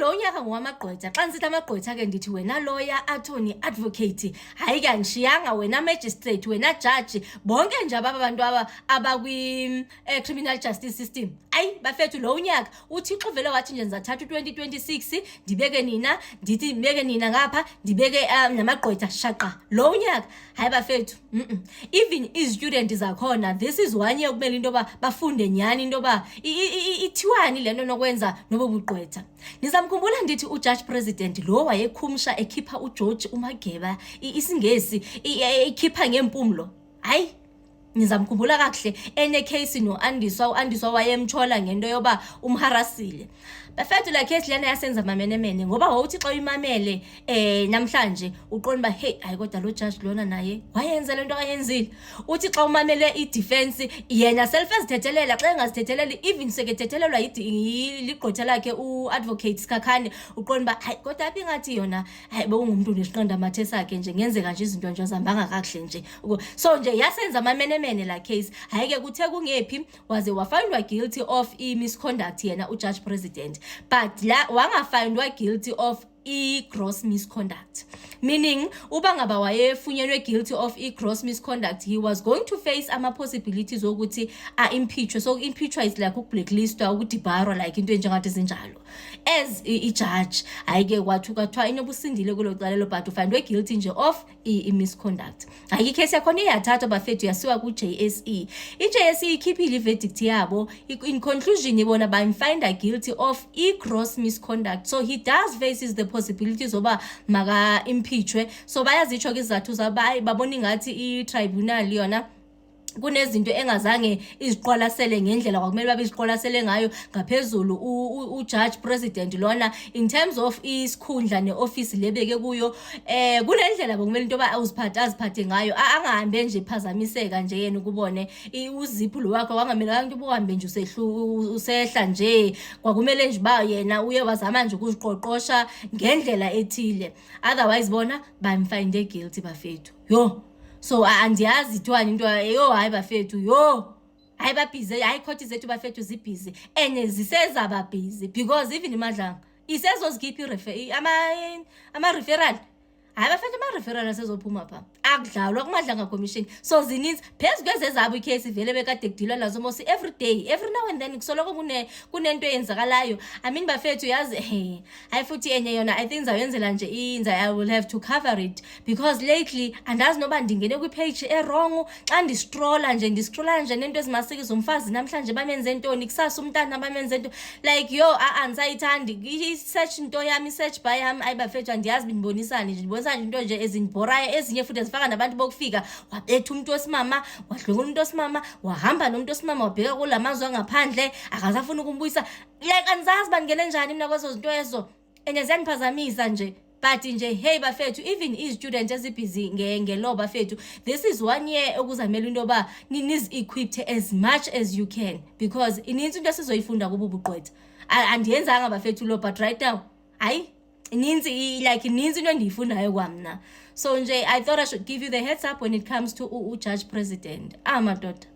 lo nyaka ngowamagqwetha. Xa nisithi amagqwetha ke ndithi wena lawyer, attorney, advocate, hayi kanishiyanga wena magistrate, wena judge, bonke nje abantu abakwi criminal justice system. Ayi bafethu lo nyaka uThixo vele wathi nje ngizathatha u2026 ndibeke nina, ndithi ndibeke nina ngapha, ndibeke namagqwetha shaqa. Lo nyaka hayi bafethu, even i-student zakhona, this is one year kumele into ba bafunde nyani into ba ithiwani lento nokwenza nobo bugqwetha. Nizamkhumbula ndithi uJudge President lo wayekhumsha ekhipha uGeorge uMageba isingesi ikhipha ngempumlo. Hayi nizamkhumbula kahle ene case uAndiswa wayemthola ngento yoba umharasile. Bafethu la case lena yasenza mamenemene ngoba wawuthi xa uyimamele namhlanje uqonda ba hey hayi kodwa lo judge lona naye wayenza lento akayenzile. Uthi xa umamele i-defense yena self ezithethelela, xa engazithetheleli even sekethethelelwa ligqwetha lakhe uadvocate Sikhakhane, uqonda ba hayi kodwa abingathi yona hayi bekumuntu nesiqanda mathe sakhe nje ngenzeka nje izinto nje zambanga kahle nje. So nje yasenza mamenemene la case. Hayi ke kuthe kungephi waze wafindwa guilty of misconduct yena uJudge President, but la wangafindwa guilty of gross misconduct, meaning uba ngaba wayefunyenwe guilty of gross misconduct, he was going to face possibilities ukuthi impeachwe. So impeachwa is like blacklistwa, ukudibarwa, like into enjengathi zinjalo as judge. Hayi ke kwathiwa inobusindile kulo cala, but ufindwe guilty nje of misconduct. Hayi case yakhona iyathathwa bafethu yasiwa ku-JSE. I-JSE ikhiphile verdict yabo, in conclusion ibona bamfinda guilty of gross misconduct. So he does faces the possibilities oba maka impeachwe. So bayazitsho ke izathu zabayi babona ngathi i-tribunal yona kunezinto engazange iziqwalasele ngendlela kwakumele babe iziqwalasele ngayo ngaphezulu uJudge President lona in terms of isikhundla neoffice lebeke kuyo. Kunendlela bokumele into ba aziphathe ngayo, angahambe nje phazamiseka nje yena ukubone uzipho lo wakhe wangamele abantu ubuhambe nje usehla nje, kwakumele nje ba yena uye wazama nje ukuziqoqosha ngendlela ethile. Otherwise bona bamfinde guilty bafethu. Yo so andiyazi ithwani into yo hayi bafethu, yo hayi babhizi, hayi court zethu bafethu zibhizi ene zisezaba busy because even imadlanga isezozikiphi ama referral. Hayi bafethu ama-referral asezophuma pha akudlalwa kumadlanga commission. So zininzi phezu kwezezabo icase vele bekade kudilwa nazo mos every day, every now and then kusoloko kunento eyenzakalayo. I mean bafethu yazi hayi futhi enye yona I think ngizawenzela nje I will have to cover it because lately andazi noba ndingene kwipage wrong xa ndiscrolla nje nento ezimasikizo umfazi namhlanje bamenze ntoni, kusasa umntana bamenze nto, like yo andisayithandi i-search into yami, i-search bar yami. Ayi bafethu andiyazi bindibonisani nje, ndibonisa nje into nje ezindibhorayo, ezinye futhi ezifaka nabantu bokufika wabetha umuntu wesimama, wadlwengula umuntu wesimama, wahamba nomuntu wesimama, wabheka kulamazwe angaphandle akazafuna ukumbuyisa. Like andizazi bangene njani mina kwezo zinto ezo enye ziyandiphazamisa nje. But nje hey bafethu, even i-student ezibhizi ngelaw bafethu, this is one year okuzamela into ba niz equipped as much as you can because ininzi into esizoyifunda kubo bugqwetha. Andiyenzanga bafethu lo, but right now hayi ninzi into endiyifundayo kwamna. So nje I thought I should give you the heads up when it comes to uJudge President. Madoda.